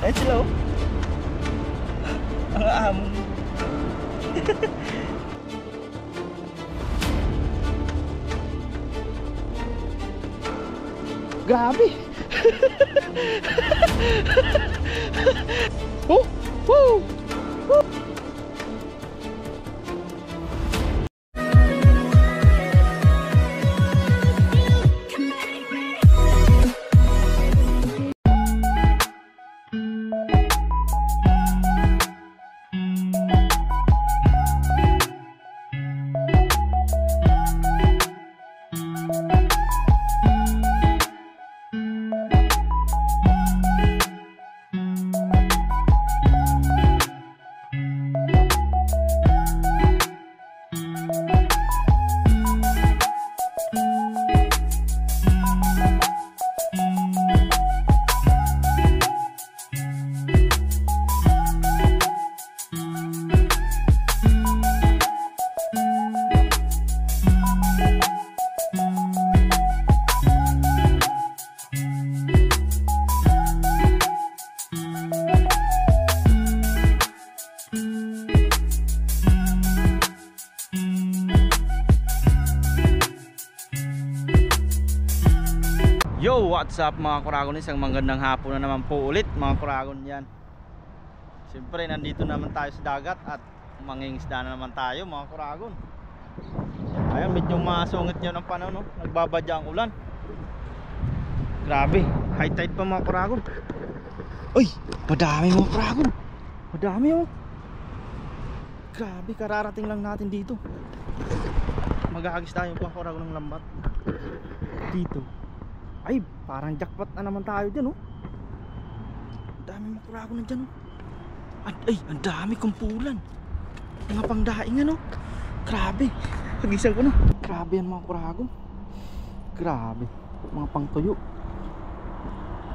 Ayan sila oh. Ang amon. Grabe. Oh, woo. Woo. Yo, what's up mga kuragon? Isang magandang hapon na naman po ulit mga kuragon yan. Siyempre nandito naman tayo sa dagat at mangingisda na naman tayo mga kuragon. Ayan, medyo masungit nyo ng panahon no? Nagbabadya ang ulan. Grabe, high tide pa mga kuragon. Uy, madami mga kuragon. Madami oh. Grabe, kararating lang natin dito. Mag-aagis tayo mga kuragon ng lambat dito. Ay, parang jackpot na naman tayo dyan oh. Ang dami mga kuragon na dyan oh. Ay, ang dami kumpulan. Mga pangdaing ano. Grabe, pagisan ko na. Grabe yan mga kuragon. Grabe, mga pangtuyo.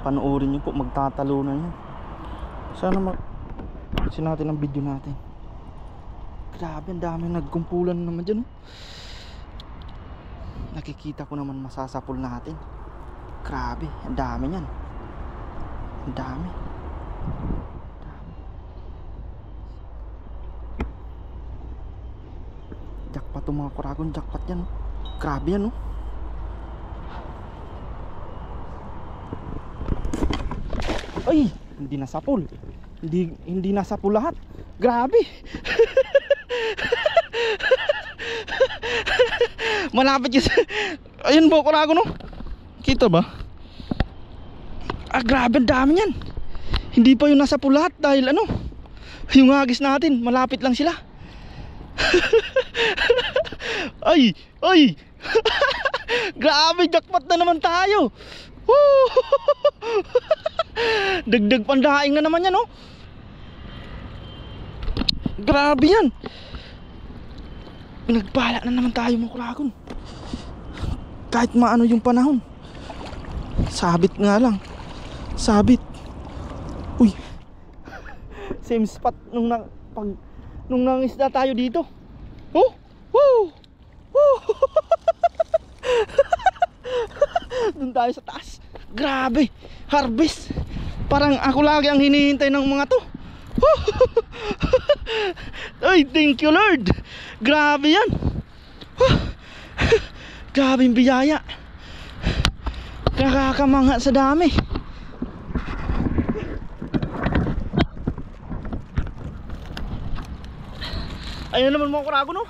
Panoorin nyo po, magtatalunan yan. Sana mag-sin natin ang video natin. Grabe, ang dami nagkumpulan naman dyan oh. Nakikita ko naman masasapul natin. Grabe, ang dami niyan. Ang dami. Jackpot to mga kuragon, jackpot yan. Grabe yan oh. Ay, hindi nasapul. Hindi nasapul lahat. Grabe. Malapit yun. Ayun po kuragon oh. Kita ba? Ah, grabe, ang dami yan. Hindi pa yung nasa pulat dahil ano, yung hagis natin, malapit lang sila. Ay, ay. Grabe, jackpot na naman tayo. Dagdag pandaing na naman yan oh. Grabe yan. Pinagpala na naman tayo mga kuragon. Kahit maano yung panahon, sabit nga lang. Sabit. Uy. Same spot nung nangisda tayo dito. Oh! Woo! Woo! Doon tayo sa taas. Grabe. Harvest. Parang ako lagi ang hinihintay ng mga to. Ay, thank you Lord. Grabe yan. Grabe yung biyaya. Nakakamangha sa dami. Ayun naman mga kuragon no.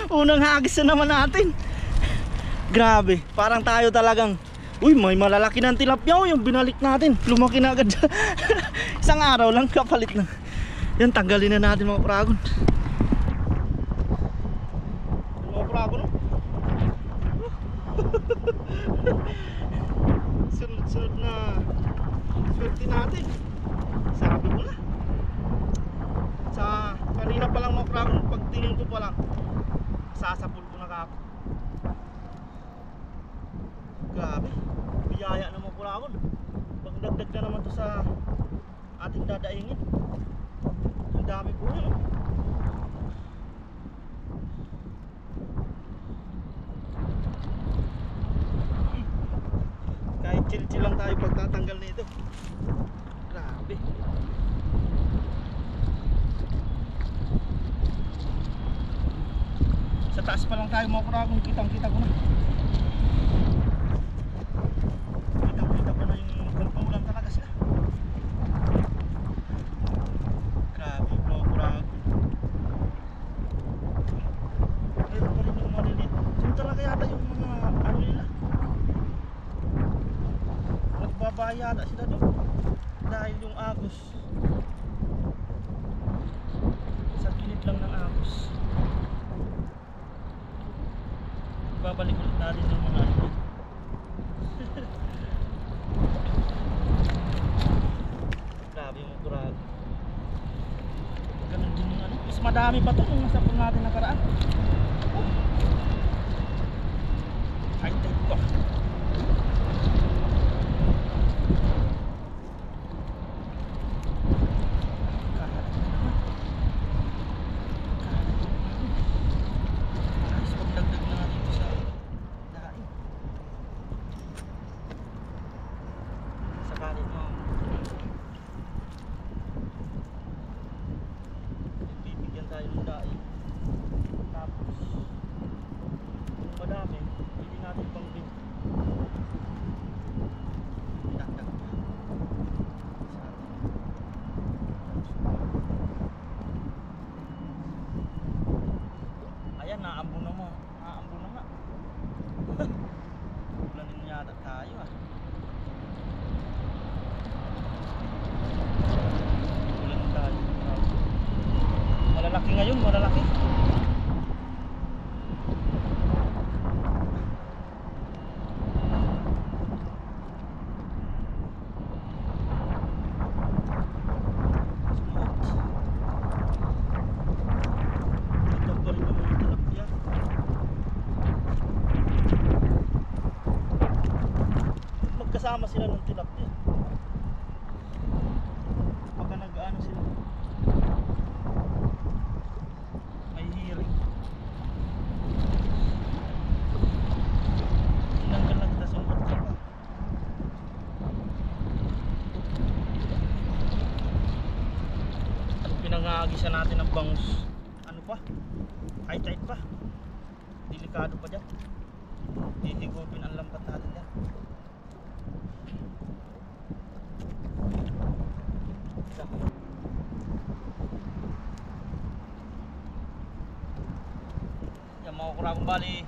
Unang hagis na naman natin. Grabe, parang tayo talagang, uy, may malalaki ng tilapia oh, yung binalik natin. Lumaki na agad. Isang araw lang kapalit na. Yan, tanggalin na natin mga kuragon. Mga kuragon no. Sunod-sunod na swerte natin. Sabi ko na. Sa kanina pa lang mga kuragon, pagtingin ko pa lang, sasapul ko na kako. Grabe, biyaya na mga kuragon. Pagdagdag na naman to sa ating dadaingin. Ang dami po yun oh. Kahit chill lang tayo pagtatanggal nito. Grabe. Sa taas pa lang tayo mga kuragong, kitang-kita ko na. Kitang-kita ko na yung kumpulan talaga sila. Grabe mga kuragong. Mayroon pa rin yung maliliit. Diyan talaga yata yung mga ano nila. Magbabaya yata sila doon. Dahil yung agos. Sa gilid lang ng agos. Babalik ulit natin yung mga ano. Grabe yung kurag. Ganun din yung ano. Mas madami pa to nung nasa po natin nakaraan. High tide pa. Naambon na mo. Naambon na nga. Ulanin yata tayo ah. Ulanin tayo. Malalaki ngayon, malalaki. Kasama sila ng tilapia. Pagka nag-ano sila, may hearing. Tinanggal na kita sungkot ka pa. At pinangagisa natin ang bangus. Ano pa? High tide pa. Delikado pa dyan. Hihigupin ang lambat natin dyan. Yan mga kuragong, bali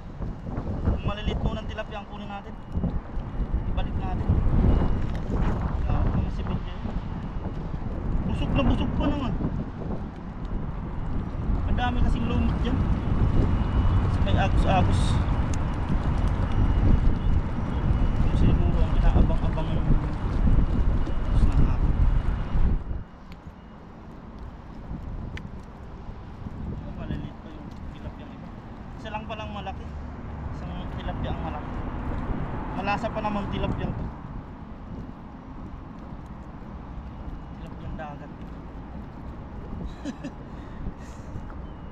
kung malilit mo ng tilapia ang kunin natin, ibalik natin. Yan mga sibilya yun. Busog na busog pa naman. Ang dami kasing lumot dyan. May agos-agos. Siguro ang inaabang-abangan malasa pa naman tilapia to. Tilapia dagat.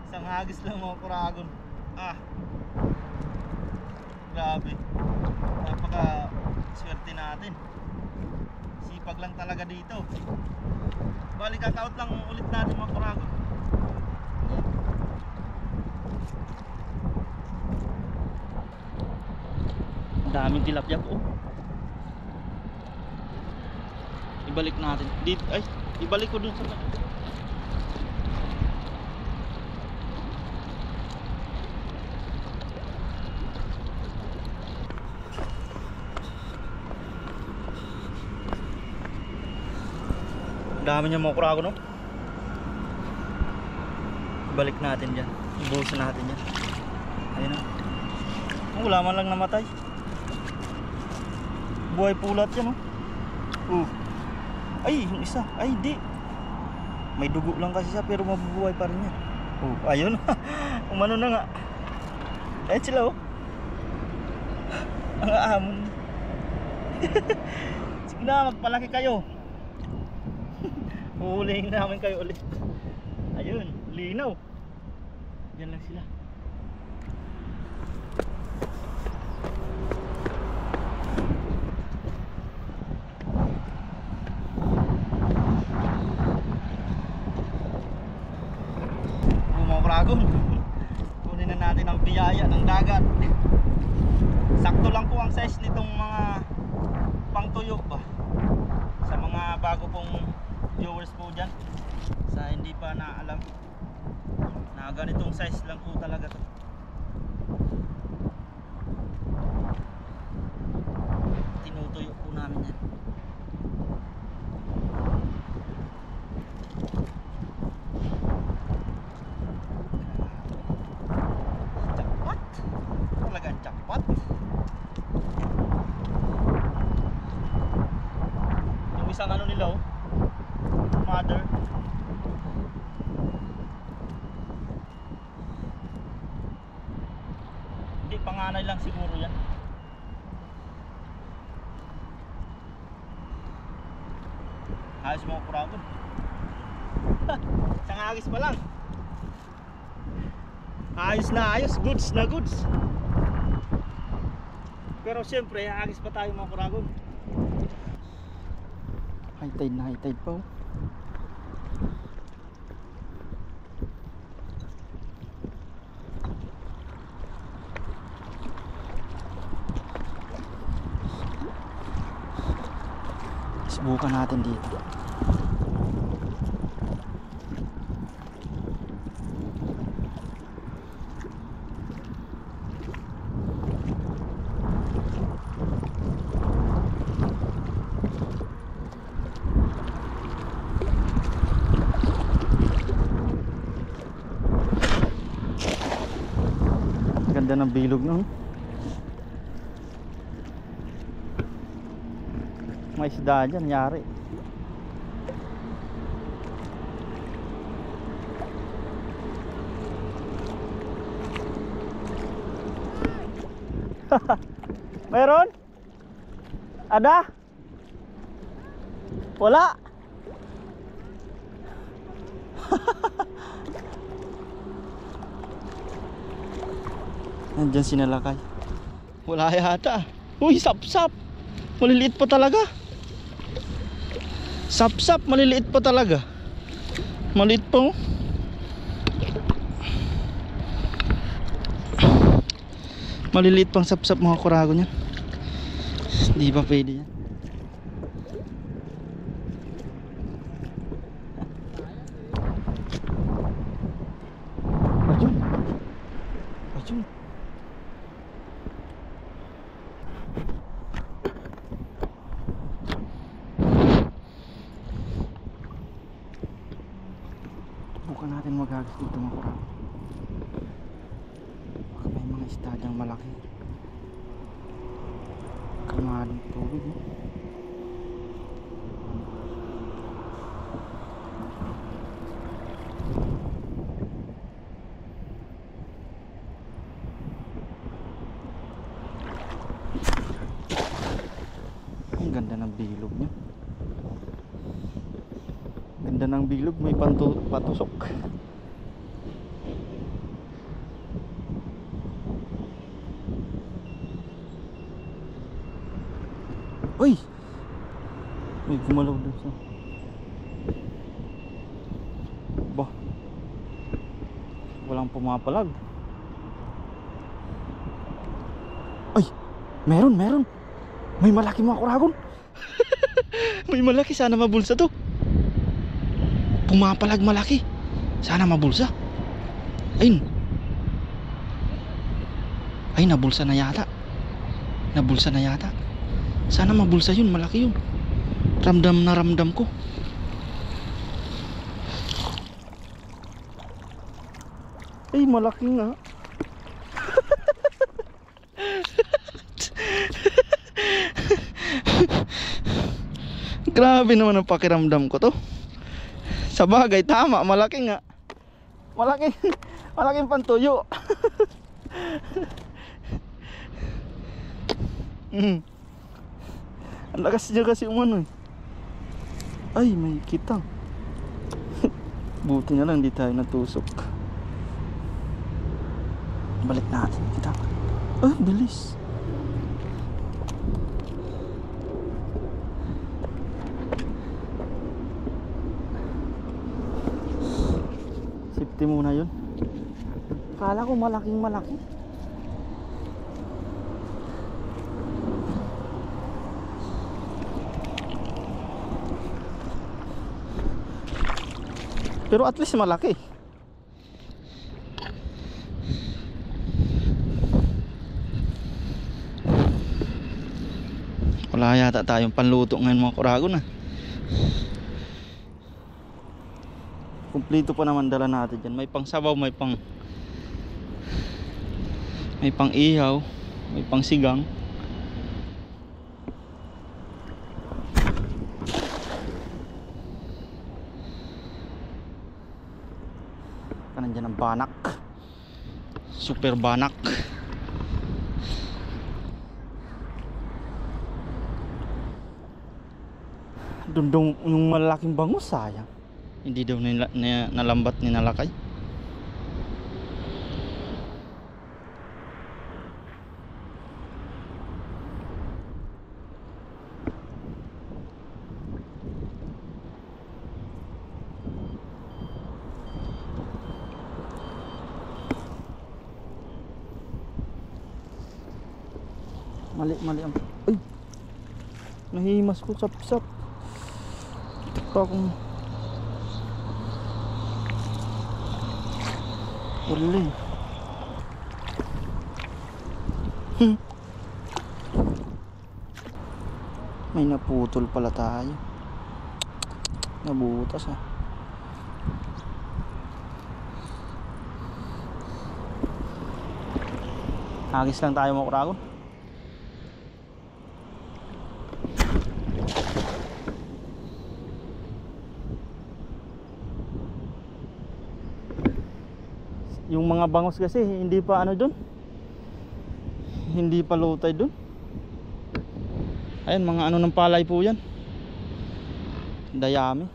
Isang hagis lang mga kuragon. Ah, grabe. Napaka swerte natin. Sipag lang talaga dito. Bali kakaut lang ulit natin mga kuragon. Daming tilapia po. Ibalik natin. Dito ay, ibalik ko dun sa dami niya mga kurago, no? Ibalik natin dyan. Ibuhusan natin dyan. Ayun, no? Wala man lang namatay. Buhay pulat yan, oh. Ay, yung isa. Ay, di. May dugo lang kasi siya pero mabubuhay pa rin yan. Oh, ayun. Umano na nga. Ayun sila, oh. Ang aamon. Sige na, magpalaki kayo. Uhulihin namin kayo ulit. Ayun, linaw. Diyan lang sila. pantuyo ba? Sa mga bago pong viewers po dyan, sa hindi pa naalam na ganitong size lang po talaga to. Tinutuyo po namin yan. Jackpot, talagang jackpot. Yung isang ano nila oh, mother. Hindi, panganay lang siguro yan. Ayos mga kuragon. Isang agis pa lang. Ayos na ayos, goods na goods. Pero siyempre, agis pa tayo mga kuragon. High tide na high tide pa oh. Subukan natin dito. Ganda ng bilog no. May isda dyan, yari. Meron? Ada? Wala? Nandyan sinalakay. Wala yata. Uy, sap-sap. Maliliit pa talaga. Sap-sap, maliliit pa talaga. Maliit pa oh. Maliliit pang sap-sap mga kurago niyan. Di ba pwede yan? Ayun. Ayun. Bukan natin magagis dito mga kurago. Baka may mga isda dyang malaki. Kalmadong tubig eh. Ang ganda ng bilog niya. Ganda ng bilog, may patusok. Uy! May gumalaw dun sa... Bah! Walang pumapalag. Ay! Meron! May malaki mga kuragon. May malaki, sana mabulsa to. Pumapalag malaki. Sana mabulsa. Ayun. Ay, nabulsa na yata. Sana mabulsa yun, malaki yun. Ramdam na ramdam ko. Ay, malaki nga. Grabe naman ang pakiramdam ko to. Sa bagay, tama, malaki nga. Malaking pantuyo. Ang lakas niya kasi umano eh. Ay, may kitang. Buti na lang di tayo natusok. Balik natin kita. Ah, bilis. Safety muna yun. Kala ko malaking malaki. Pero at least malaki. Wala yata tayong panluto ngayon mga kuragon ah. Kumpleto pa naman dala natin dyan. May pang sabaw, may pang ihaw, may pang sigang. Nandiyan ang banak, super banak. Dundong yung malaking bangus, sayang hindi daw nalambat ni nalakay. Mali ang ay, nahimas ko sap pa akong uli. May naputol pala tayo, nabutas ah. Hagis lang tayo mga kuragon. Yung mga bangos kasi hindi pa ano dun, hindi pa low tide dun. Ayun, mga ano ng palay po yan, dayami.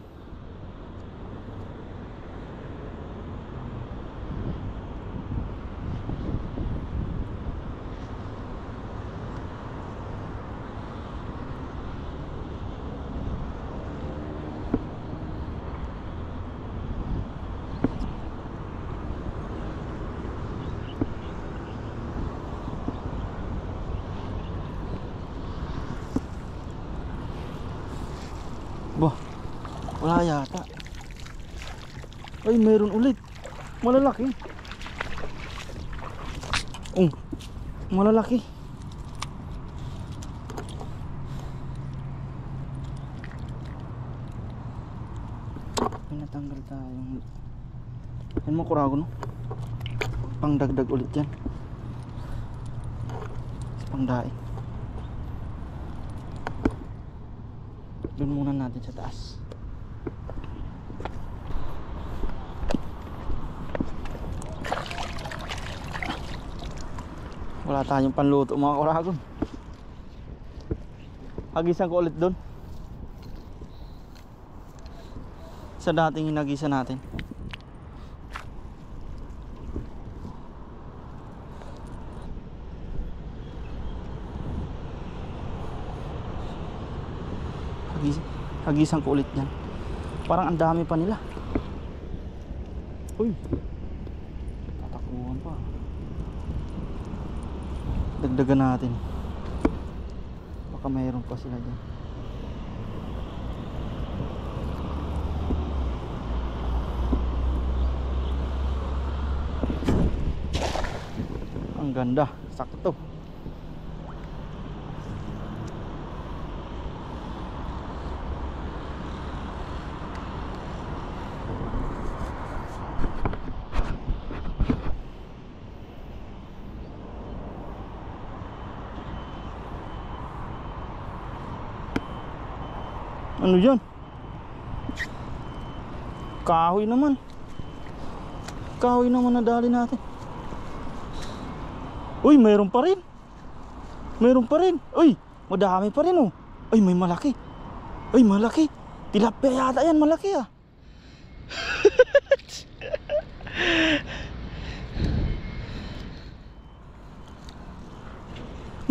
Bah, wala yata. Ay, mayroon ulit. Malalaki. Malalaki. May natanggal tayong. Yan mo kurago no. Pangdagdag ulit yan. Pangdaing. Doon muna natin sa taas. Wala tayong panluto mga kuragon. Hagisan ko ulit doon sa dating hinagisan natin. Hagisan ko ulit yan. Parang ang dami pa nila. Uy, tatakuhan pa. Dagdagan natin, baka mayroon pa sila dyan. Ang ganda, sakto. Ano yan? Kahoy naman. Kahoy naman nadali natin. Uy, mayroon pa rin. Mayroon pa rin. Uy, madami pa rin oh. Ay, may malaki. Ay, malaki. Tilapia yata yan, malaki ah.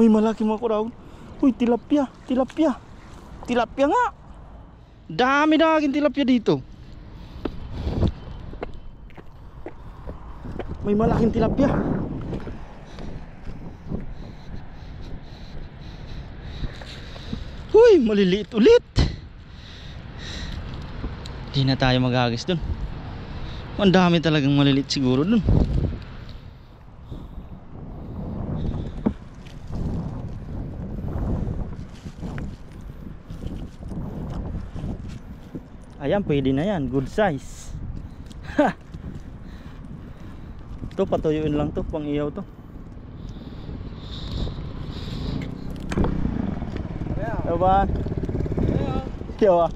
May malaki mga kuragon. Uy, tilapia. Tilapia. Tilapia nga. Dami na aking tilapia dito. May malaking tilapia. Uy, maliliit ulit. Di na tayo maghagis dun. Ang dami talagang malilit siguro dun. Ayan, pwede na yan. Good size. Ha! Ito, patuyuin lang to. Pang iyaw to. Diba? Yawa.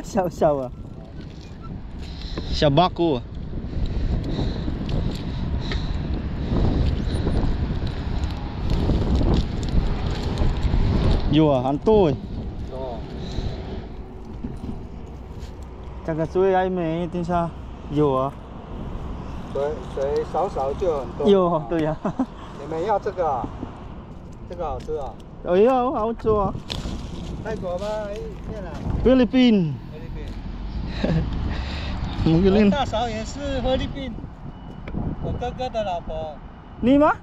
Sawa-sawa. Shabaku. Yawa, hantu eh. 这个水还没等下有啊，水少少就很多。有对呀、你们要这个啊？这个好吃啊？哎呀，好做啊，泰国吗？哎，越南。菲律宾，菲律宾。我 Mungkin 大嫂也是菲律宾，我哥哥的老婆。 ni mah?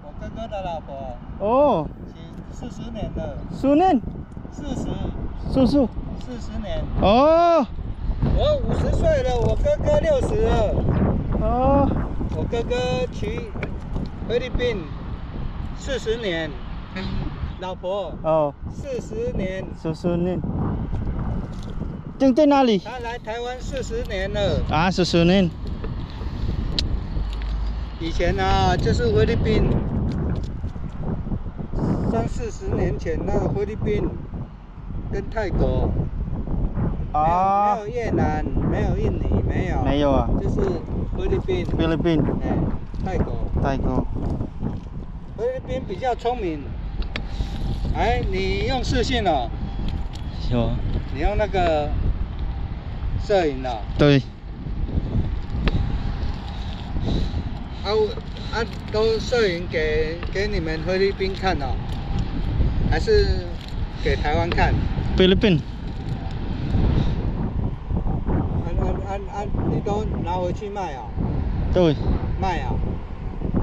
我哥哥的老婆， Oh, 40年了。 Sunin, 40 susu. 40年。 Oh, 我50岁了，我哥哥60了。 oh, 我哥哥去菲律宾40年，老婆 oh, 40年， susunin. Ting ting nali? 他来台湾40年了。 Ah, susunin. 以前啊，就是菲律宾，30-40年前那个菲律宾跟泰国，没 Ah, 有越南，没有印尼，没有，没有啊，就是菲律宾，菲律宾、哎，泰国，泰国。菲律宾比较聪明。哎，你用视讯哦，有，你用那个摄影哦。对，都摄影给你们菲律宾看哦，还是给台湾看？菲律宾。你都拿回去卖啊？对，卖啊？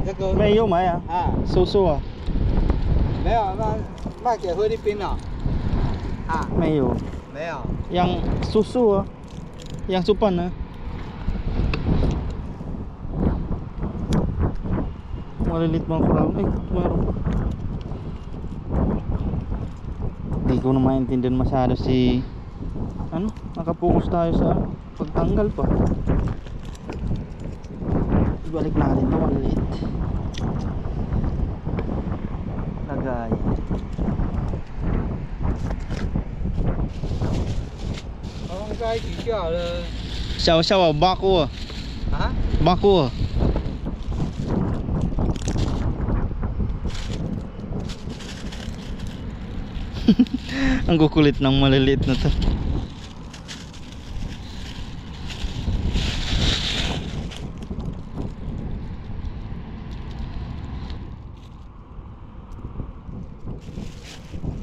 这个没有买啊，啊，叔叔啊，没有，那卖给菲律宾了。啊，没有，没有。 yang susu ah, yang supan ah. Malilit mga crown. Ay, mayroon pa. Hindi ko na maintindihan masyado si ano, nakapokus tayo sa pagtanggal pa. Ibalik natin ito, maliit. Lagay.放在一起就好了。小小啊，baku ah. 啊？ Baku ah. Ang kukulit ng maliliit na to.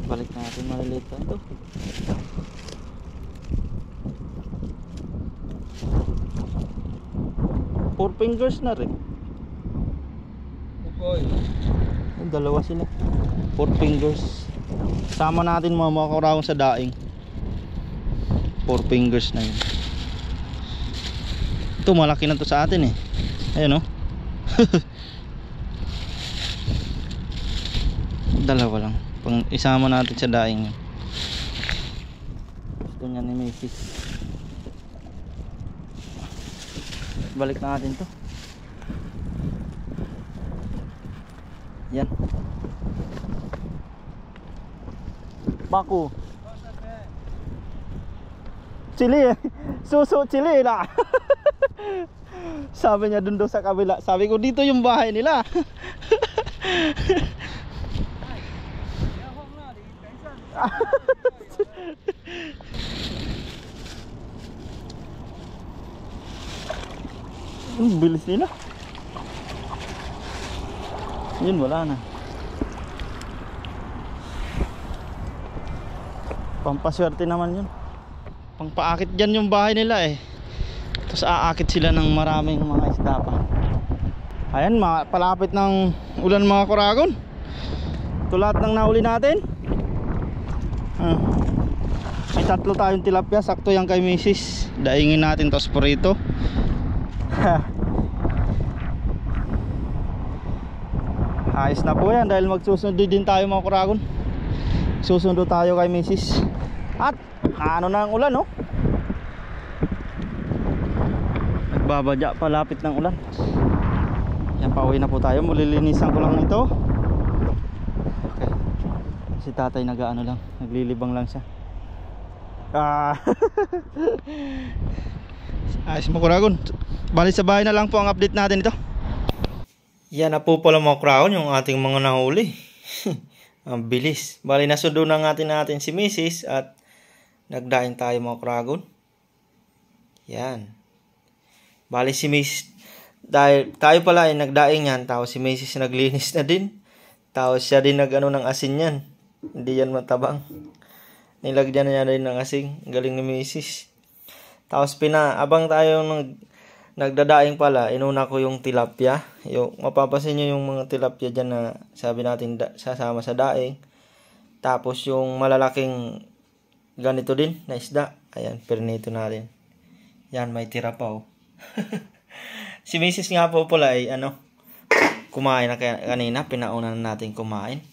Balik natin maliliit na to. Four fingers na rin. Ukoy. Yung dalawa sila. Four fingers. Sama natin mga karawang sa daing. Four fingers na yun. Ito malaki na to sa atin eh. Ayun o. Dalawa lang. Pang isama natin sa daing. Gusto niya ni Mrs. Balik natin to. Yan. Baku. Chili eh. Susu chili na. Sabi niya dun sa kabila. Sabi ko dito yung bahay nila. Bilis nila. Yun, wala na. Pampaswerte naman yun. Pangpaakit dyan yung bahay nila eh. Tapos aakit sila ng maraming mga isda pa. Ayan, palapit ng ulan mga kuragon. Ito lahat ng nahuli natin. May 3 tayong tilapia. Sakto yan kay Mrs. Daingin natin tos porito. Ayos na po yan dahil magsusundo din tayo mga kuragon. Susundo tayo kay Mrs. At ano na ang ulan, no? Nagbabadya, palapit ng ulan. Yan, pauwi na po tayo. Mulilinisan ko lang ito. Okay. Si tatay nag-ano lang, naglilibang lang siya. Ayos mga kuragon. Bali sa bahay na lang po ang update natin ito. Yan na po pala mga kuragon yung ating mga nahuli. Ang bilis. Bali nasundo na natin si Mrs. at nagdaing tayo mga kuragon. Yan. Bali si Mrs. Dahil tayo pala ay nagdaing yan, tapos si Mrs. naglinis na din. Tapos siya din nag-ano ng asin yan. Hindi yan matabang. Nilagyan niya din ng asin. Galing ni Mrs. Tapos abang tayo nagdadaing pala, inuna ko yung tilapia. Yung mapapansin nyo yung mga tilapia dyan na sabi natin sasama sa daing. Tapos yung malalaking ganito din na isda. Ayan, pernito natin. Yan, may tira pa oh. Si Mrs. nga po pala ay kumain na kanina. Pinauna na natin kumain.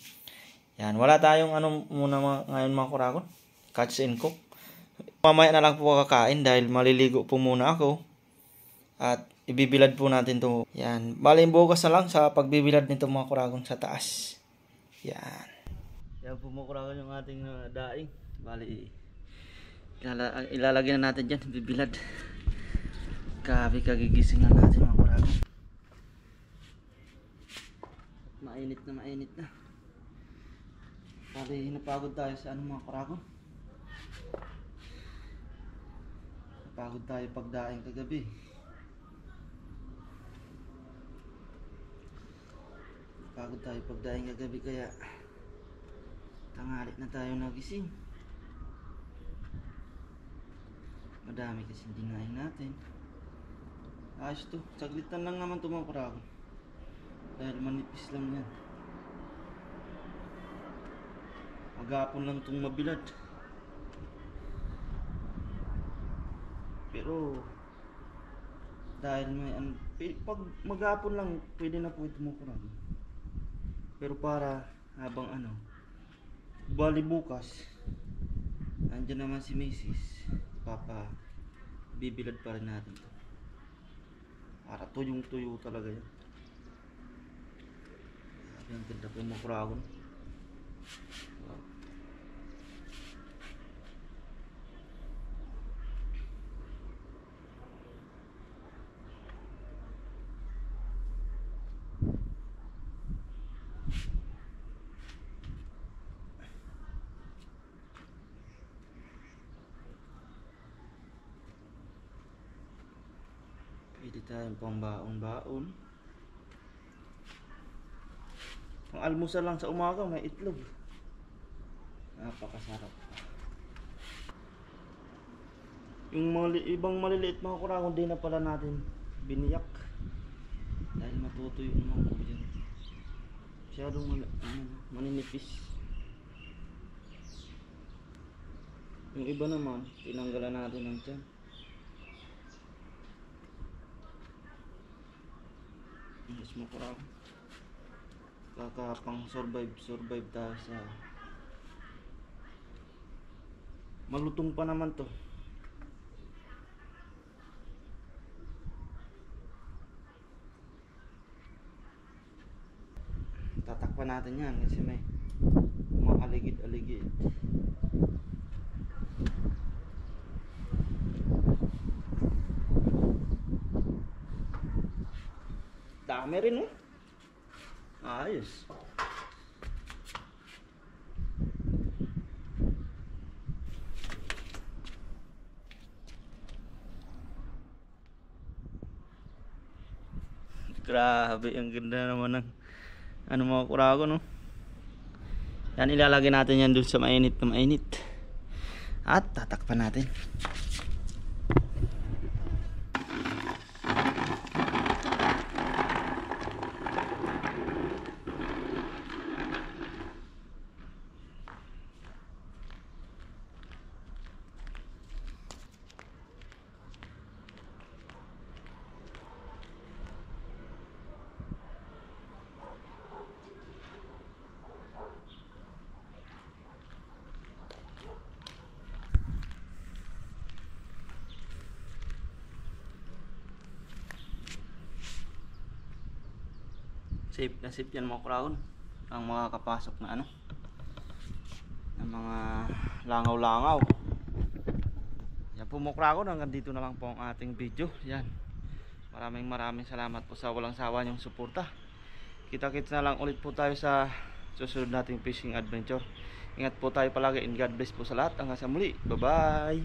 Yan, wala tayong muna ngayon mga kuragon. Catch and cook. Mamaya na lang po kakain dahil maliligo po muna ako. At ibibilad po natin to. Yan. Bali bukas na lang sa pagbibilad nito mga kuragon sa taas. Yan. Yan po mga kuragon yung ating daing. Bali ilalagay na natin dyan. Bibilad. Grabe kagigising na natin mga kuragon. Mainit na. Bali napagod tayo sa mga kuragon. Napagod tayo pagdaing kagabi. Kaya tanghali na tayo nagising. Madami kasi dinaing natin. Ayos to. Saglitan lang naman ito mga kuragon. Dahil manipis lang yan. Maghapon lang itong mabilad. Pero dahil pag maghapon lang pwede na po ito mga kuragon. Pero para habang bali bukas andyan naman si Mrs. Bibilad pa rin natin to. Para tuyong tuyo talaga yan. Ang ganda po yung mga kuragon. Wow. Pwede tayong pang baon-baon. Ang almusal lang sa umaga may itlog. Napakasarap. Yung ibang maliliit mga kuragon din na pala natin biniyak. Dahil matutuyo naman po dyan. Masyadong maninipis. Yung iba naman tinanggalan natin ng tiyan. Yes, mga kuragon. Kakapang survive tayo sa malutong pa naman to. Tatakpan natin yan kasi may mga aligid-aligid. Dami rin oh. Ayos. Grabe, ang ganda naman ng mga kuragon no. Yan, ilalagay natin yan dun sa mainit na mainit. At tatakpan natin. safe na safe yan mga kraon ang mga kapasok na ano ng mga langaw-langaw. Yan po mga kraon, hanggang dito na lang po ang ating video. Yan, maraming salamat po sa walang sawa niyong suporta. Kita-kits na lang ulit po tayo sa susunod nating fishing adventure. Ingat po tayo palagi and God bless po sa lahat. Hanggang sa muli, bye bye.